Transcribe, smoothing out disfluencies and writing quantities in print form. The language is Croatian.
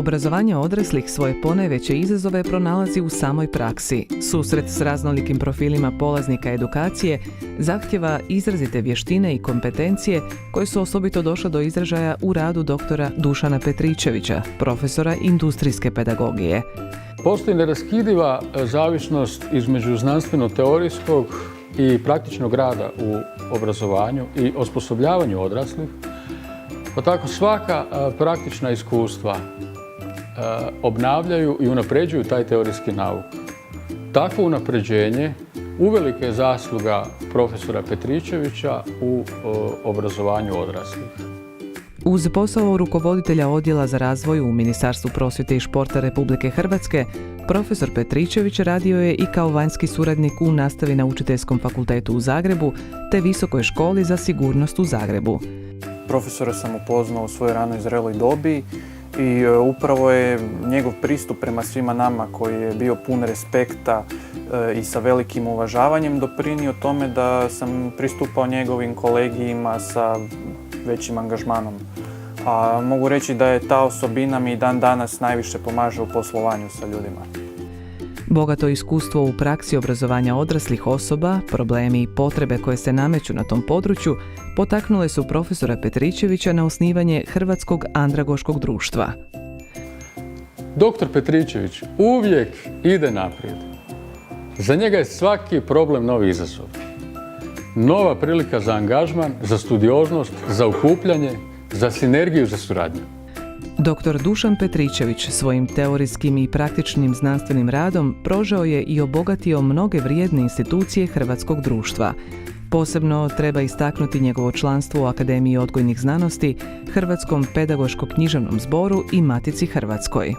Obrazovanje odraslih svoje ponajveće izazove pronalazi u samoj praksi. Susret s raznolikim profilima polaznika edukacije zahtjeva izrazite vještine i kompetencije koje su osobito došle do izražaja u radu doktora Dušana Petričevića, profesora industrijske pedagogije. Postoji neraskidiva zavisnost između znanstveno-teorijskog i praktičnog rada u obrazovanju i osposobljavanju odraslih, pa tako svaka praktična iskustva obnavljaju i unapređuju taj teorijski nauk. Takvo unapređenje uvelike je zasluga profesora Petričevića u obrazovanju odraslih. Uz posao rukovoditelja Odjela za razvoj u Ministarstvu prosvjete i športa Republike Hrvatske, profesor Petričević radio je i kao vanjski suradnik u nastavi na Učiteljskom fakultetu u Zagrebu te Visokoj školi za sigurnost u Zagrebu. Profesora sam upoznao u svojoj ranoj zreloj dobi i upravo je njegov pristup prema svima nama koji je bio pun respekta i sa velikim uvažavanjem doprinio tome da sam pristupao njegovim kolegijima sa većim angažmanom. A mogu reći da je ta osobina mi dan danas najviše pomaže u poslovanju sa ljudima. Bogato iskustvo u praksi obrazovanja odraslih osoba, problemi i potrebe koje se nameću na tom području potaknule su profesora Petričevića na osnivanje Hrvatskog andragoškog društva. Doktor Petričević uvijek ide naprijed. Za njega je svaki problem novi izazov. Nova prilika za angažman, za studioznost, za okupljanje, za sinergiju, za suradnju. Dr. Dušan Petričević svojim teorijskim i praktičnim znanstvenim radom prožeo je i obogatio mnoge vrijedne institucije hrvatskog društva. Posebno treba istaknuti njegovo članstvo u Akademiji odgojnih znanosti, Hrvatskom pedagoško-književnom zboru i Matici Hrvatskoj.